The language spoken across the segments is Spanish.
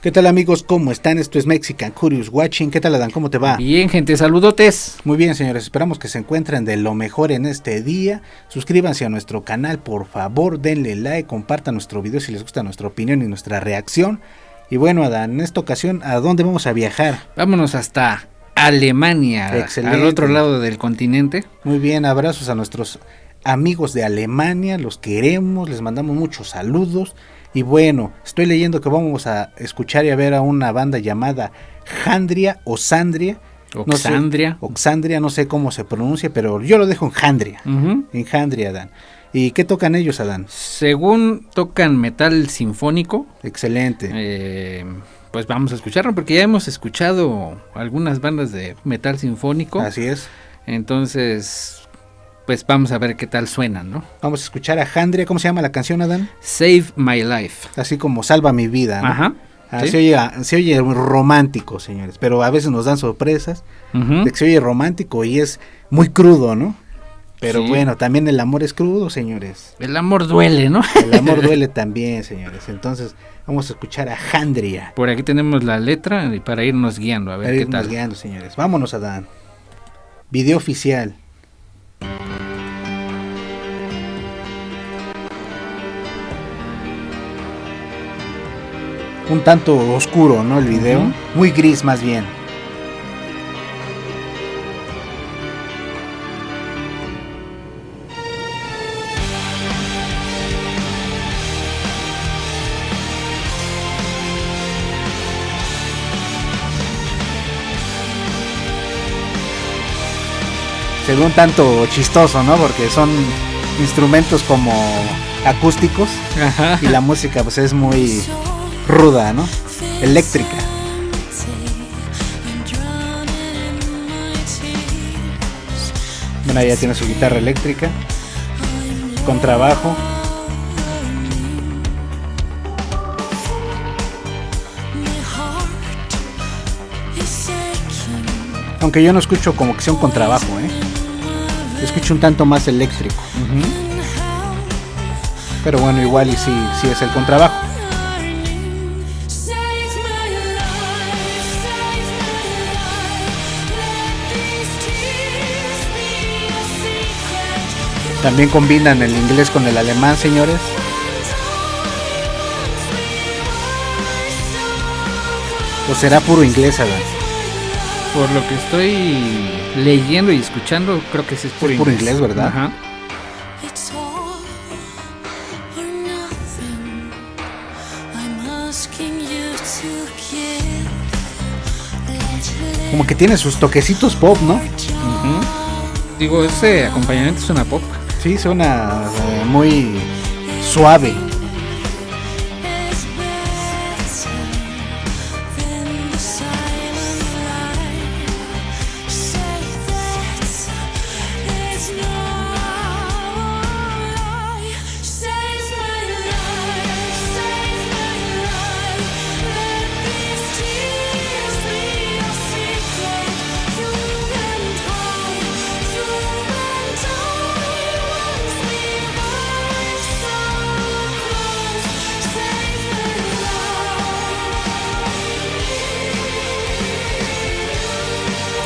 ¿Qué tal amigos? ¿Cómo están? Esto es Mexican Curious Watching. ¿Qué tal Adán? ¿Cómo te va? Bien, gente, saludotes. Muy bien, señores. Esperamos que se encuentren de lo mejor en este día. Suscríbanse a nuestro canal, por favor. Denle like, compartan nuestro video si les gusta nuestra opinión y nuestra reacción. Y bueno, Adán, en esta ocasión, ¿a dónde vamos a viajar? Vámonos hasta Alemania. Excelente. Al otro lado del continente. Muy bien, abrazos a nuestros amigos de Alemania. Los queremos, les mandamos muchos saludos. Y bueno, estoy leyendo que vamos a escuchar y a ver a una banda llamada Jandria o Sandria. Oxandria. Oxandria, no sé cómo se pronuncia, pero yo lo dejo en Jandria. En Jandria, Adán. ¿Y qué tocan ellos, Adán? Según tocan metal sinfónico. Excelente. Pues vamos a escucharlo porque ya hemos escuchado algunas bandas de metal sinfónico. Así es. Entonces, pues vamos a ver qué tal suenan, ¿no? Vamos a escuchar a Jandria. ¿Cómo se llama la canción, Adán? Save My Life. Así como Salva mi vida, ¿no? Ajá. ¿Sí? Se oye romántico, señores, pero a veces nos dan sorpresas de que se oye romántico y es muy crudo, ¿no? Pero sí, bueno, también el amor es crudo, señores. El amor duele, ¿no? El amor duele también, señores. Entonces vamos a escuchar a Jandria. Por aquí tenemos la letra para irnos guiando, a ver qué tal. Irnos guiando, señores. Vámonos, Adán. Video oficial. Un tanto oscuro, ¿no? El video. Muy gris, más bien. Se ve un tanto chistoso, ¿no? Porque son instrumentos como acústicos. Ajá. Y la música pues es muy ruda, ¿no? Eléctrica. Bueno, ya tiene su guitarra eléctrica, contrabajo. Aunque yo no escucho como que sea un contrabajo, yo escucho un tanto más eléctrico. Pero bueno, igual y sí es el contrabajo. También combinan el inglés con el alemán, señores. ¿O será puro inglés, Adán? Por lo que estoy leyendo y escuchando, creo que sí es puro inglés, ¿verdad? Ajá. Como que tiene sus toquecitos pop, ¿no? Digo, ese acompañamiento suena pop. Sí, suena muy suave.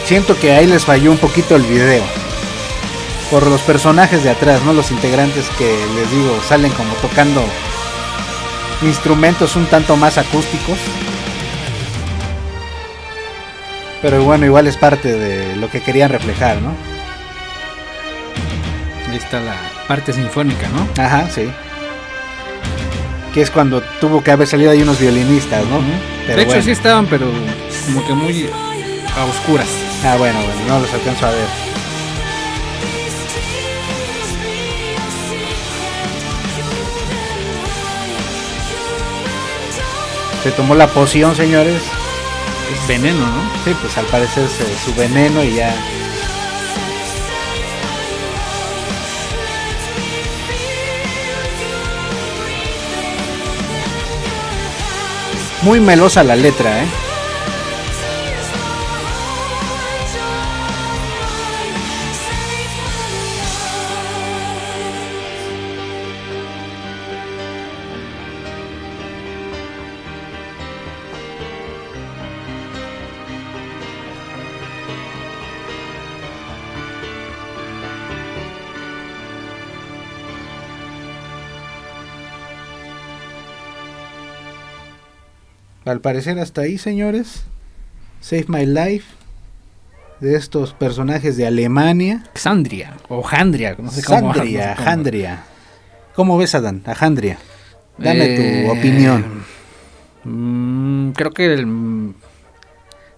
Siento que ahí les falló un poquito el video. Por los personajes de atrás, ¿no? Los integrantes que les digo salen como tocando instrumentos un tanto más acústicos. Pero bueno, igual es parte de lo que querían reflejar, ¿no? Ahí está la parte sinfónica, ¿no? Ajá, sí. Que es cuando tuvo que haber salido ahí unos violinistas, ¿no? Pero de hecho sí estaban, pero como que muy a oscuras. Ah, bueno, no los alcanzo a ver. Se tomó la poción, señores. Es veneno, ¿no? Sí, pues al parecer es su veneno y ya. Muy melosa la letra, al parecer hasta ahí, señores. Save My Life, de estos personajes de Alemania. Xandria, o Handria, no sé cómo. Xandria, Handria. ¿Cómo ves, Adán, a Handria? Dame tu opinión. Creo que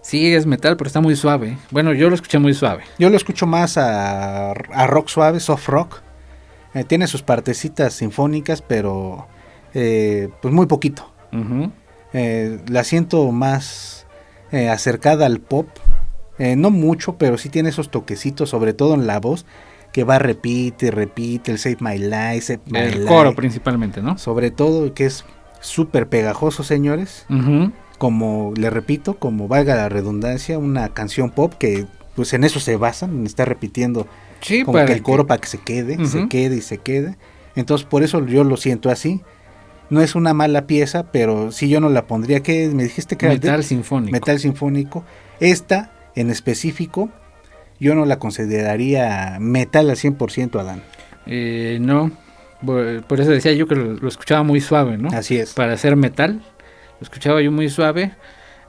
sí es metal, pero está muy suave. Bueno, yo lo escuché muy suave. Yo lo escucho más a rock suave, soft rock. Tiene sus partecitas sinfónicas, pero pues muy poquito. Uh-huh. La siento más acercada al pop. No mucho, pero sí tiene esos toquecitos, sobre todo en la voz, que va repite, el Save My Life, Save My El Life. coro principalmente, ¿no? Sobre todo, que es súper pegajoso, señores. Uh-huh. Como, le repito, como valga la redundancia, una canción pop que pues en eso se basan, en estar repitiendo Sí, como que el coro para que se quede, uh-huh, se quede y se quede. Entonces por eso yo lo siento así. No es una mala pieza, pero si yo no la pondría, que me dijiste que metal era sinfónico. Metal sinfónico. Esta en específico yo no la consideraría metal al 100%, Adán. No, por eso decía yo que lo escuchaba muy suave, ¿no? Así es. Para hacer metal, lo escuchaba yo muy suave.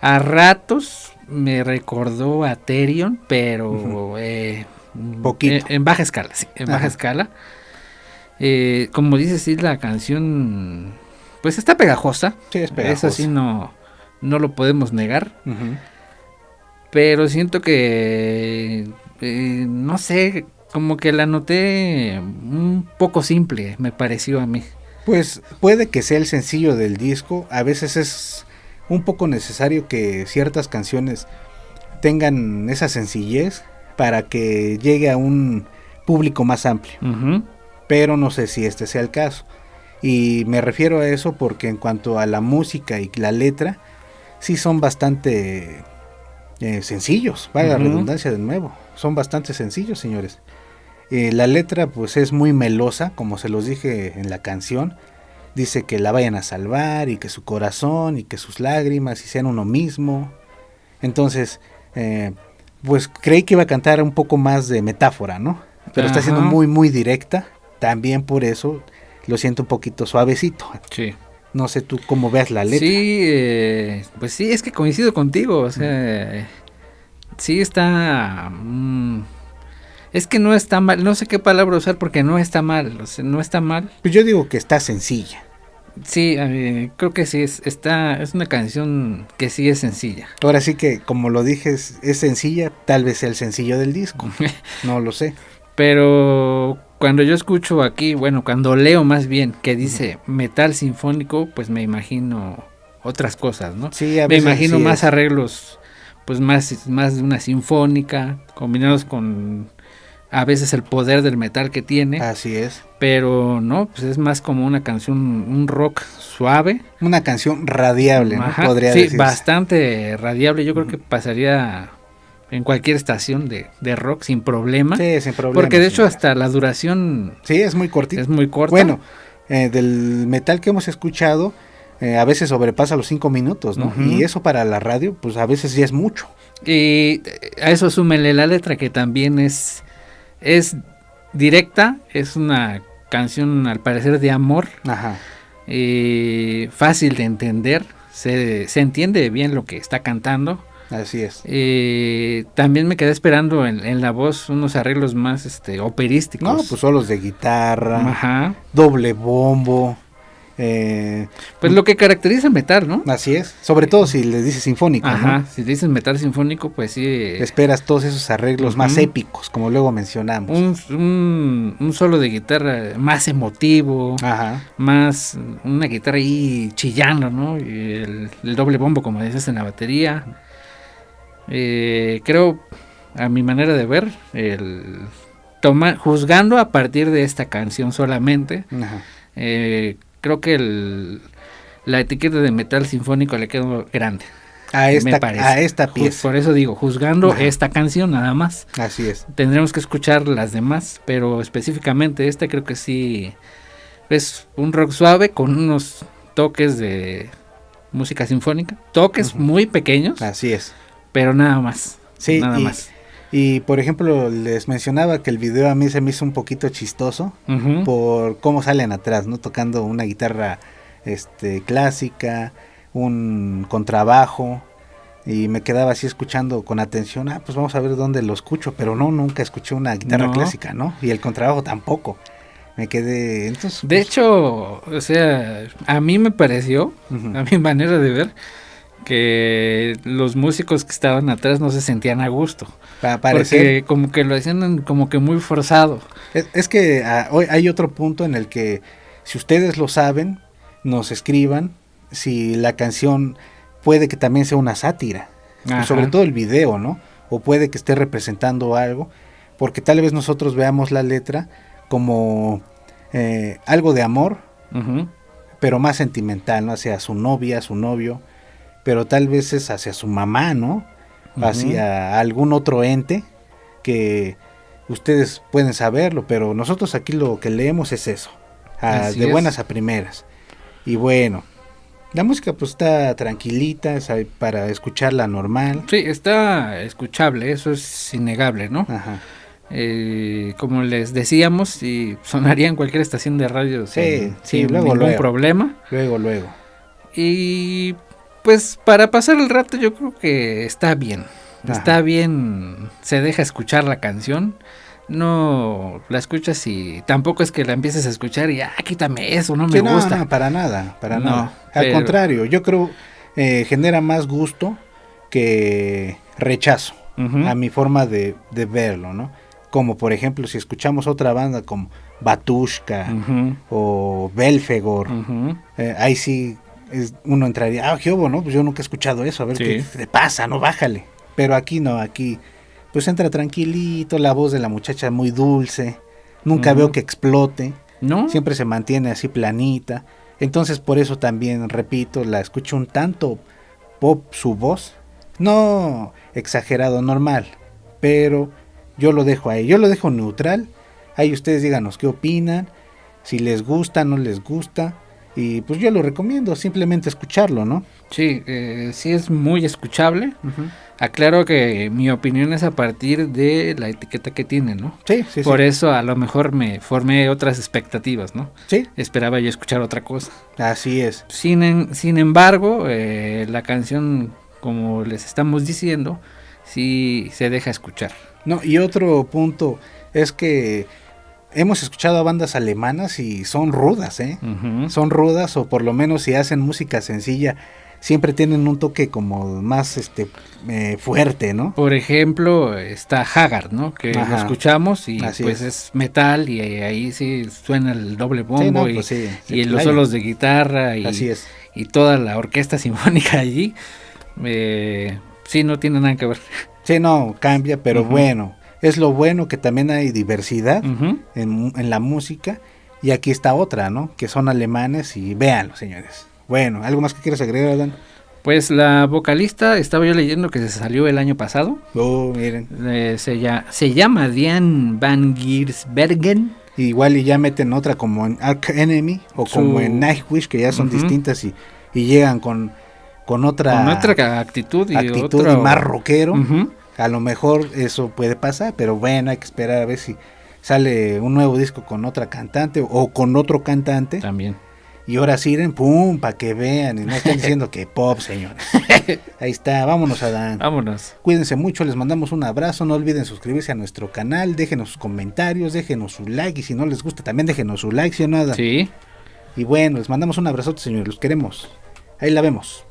A ratos me recordó a Therion, pero poquito. En baja escala, sí, en baja escala. Como dices, sí, la canción pues está pegajosa. Sí, es pegajosa. Eso sí no lo podemos negar. Uh-huh. Pero siento que no sé, como que la noté un poco simple, me pareció a mí. Pues puede que sea el sencillo del disco. A veces es un poco necesario que ciertas canciones tengan esa sencillez para que llegue a un público más amplio. Uh-huh. Pero no sé si este sea el caso. Y me refiero a eso porque en cuanto a la música y la letra, sí son bastante sencillos, vale, uh-huh, la redundancia de nuevo. Son bastante sencillos, señores. La letra pues es muy melosa, como se los dije en la canción. Dice que la vayan a salvar y que su corazón y que sus lágrimas y sean uno mismo. Entonces, pues creí que iba a cantar un poco más de metáfora, ¿no? Pero está siendo muy, muy directa. También por eso lo siento un poquito suavecito. Sí. No sé tú cómo veas la letra. Sí, pues sí, es que coincido contigo. O sea, sí está... es que no está mal, no sé qué palabra usar porque no está mal, o sea, no está mal. Pues yo digo que está sencilla. Sí, creo que sí, es una canción que sí es sencilla. Ahora sí que, como lo dije, es sencilla, tal vez sea el sencillo del disco, no lo sé. Pero cuando yo escucho aquí, bueno, cuando leo más bien que dice metal sinfónico, pues me imagino otras cosas, ¿no? Sí, a veces me imagino sí más es. Arreglos, pues más de una sinfónica, combinados con a veces el poder del metal que tiene. Así es. Pero no, pues es más como una canción, un rock suave. Una canción radiable, ¿no? Ajá, Podría sí, decirse. Bastante radiable. Yo creo que pasaría en cualquier estación de rock sin problema. Sí, sin problema. Porque de hecho hasta la duración... Sí, es muy cortita. Es muy corta. Bueno, del metal que hemos escuchado, a veces sobrepasa los 5 minutos, ¿no? Uh-huh. Y eso para la radio, pues a veces ya es mucho. Y a eso súmele la letra, que también es directa, es una canción al parecer de amor. Ajá. Fácil de entender, se entiende bien lo que está cantando. Así es. También me quedé esperando en la voz unos arreglos más operísticos. No, pues solos de guitarra, ajá, doble bombo. Pues lo que caracteriza el metal, ¿no? Así es, sobre todo si le dices sinfónico, ajá, ¿no? Si le dices metal sinfónico, pues sí. Esperas todos esos arreglos más épicos, como luego mencionamos. Un solo de guitarra más emotivo, ajá, más una guitarra ahí chillando, ¿no? Y el doble bombo, como dices, en la batería. Creo, a mi manera de ver, juzgando a partir de esta canción solamente, creo que la etiqueta de metal sinfónico le quedó grande. A esta pieza. Por eso digo, juzgando esta canción nada más. Así es. Tendremos que escuchar las demás, pero específicamente esta creo que sí es un rock suave con unos toques de música sinfónica. Toques muy pequeños. Así es. Pero nada más. Sí, nada más. Y por ejemplo, les mencionaba que el video a mí se me hizo un poquito chistoso por cómo salen atrás, ¿no? Tocando una guitarra clásica, un contrabajo, y me quedaba así escuchando con atención, pues vamos a ver dónde lo escucho, pero no, nunca escuché una guitarra clásica, ¿no? Y el contrabajo tampoco. Me quedé, entonces... De hecho, o sea, a mí me pareció, a mi manera de ver, que los músicos que estaban atrás no se sentían a gusto. Porque como que lo hacían como que muy forzado. Es que hoy hay otro punto en el que, si ustedes lo saben, nos escriban si la canción puede que también sea una sátira, sobre todo el video, ¿no? O puede que esté representando algo, porque tal vez nosotros veamos la letra como algo de amor, pero más sentimental, ¿no? Hacia su novia, su novio, pero tal vez es hacia su mamá, ¿no? Hacia algún otro ente que ustedes pueden saberlo, pero nosotros aquí lo que leemos es eso, de buenas a primeras. Y bueno, la música pues está tranquilita, para escucharla normal. Sí, está escuchable, eso es innegable, ¿no? Como les decíamos, si sonaría en cualquier estación de radio sin ningún problema. Luego. Y pues para pasar el rato yo creo que está bien. Está bien, se deja escuchar la canción. No la escuchas y tampoco es que la empieces a escuchar y quítame eso, no me gusta. No, para nada. Al contrario, yo creo genera más gusto que rechazo a mi forma de verlo, ¿no? Como por ejemplo si escuchamos otra banda como Batushka o Belfegor, ahí sí uno entraría, ¿qué hubo, no? Pues yo nunca he escuchado eso, a ver qué te pasa, no, bájale. Pero aquí no, aquí pues entra tranquilito, la voz de la muchacha muy dulce, nunca veo que explote, ¿no? Siempre se mantiene así planita, entonces por eso también, repito, la escucho un tanto pop su voz, no exagerado, normal, pero yo lo dejo ahí, yo lo dejo neutral, ahí ustedes díganos qué opinan, si les gusta, no les gusta, y pues yo lo recomiendo, simplemente escucharlo, ¿no? Sí, sí es muy escuchable. Aclaro que mi opinión es a partir de la etiqueta que tiene, ¿no? Sí. Por eso a lo mejor me formé otras expectativas, ¿no? Sí. Esperaba yo escuchar otra cosa. Así es. Sin embargo, la canción, como les estamos diciendo, sí se deja escuchar. No, y otro punto es que hemos escuchado a bandas alemanas y son rudas, Son rudas, o por lo menos si hacen música sencilla, siempre tienen un toque como más fuerte, ¿no? Por ejemplo, está Haggard, ¿no? Que lo escuchamos y así pues es metal y ahí sí suena el doble bombo y los solos de guitarra y toda la orquesta sinfónica allí. Sí, no tiene nada que ver. Sí, no, cambia, pero bueno, es lo bueno que también hay diversidad en la música, y aquí está otra, ¿no? Que son alemanes y véanlo, señores. Bueno, ¿algo más que quieras agregar, Adán? Pues la vocalista, estaba yo leyendo que se salió el año pasado. Miren. Se llama Diane Van Giersbergen. Igual y ya meten otra como en Arch Enemy o como en Nightwish, que ya son distintas y llegan con otra actitud y más rockero. A lo mejor eso puede pasar, pero bueno, hay que esperar a ver si sale un nuevo disco con otra cantante o con otro cantante. También. Y ahora sí, pum, para que vean, y no están diciendo que pop, señores. Ahí está, vámonos, Adán. Vámonos. Cuídense mucho, les mandamos un abrazo, no olviden suscribirse a nuestro canal, déjenos sus comentarios, déjenos su like, y si no les gusta también déjenos su like, ¿sí o no, Adán? Sí. Y bueno, les mandamos un abrazote, señores, los queremos. Ahí la vemos.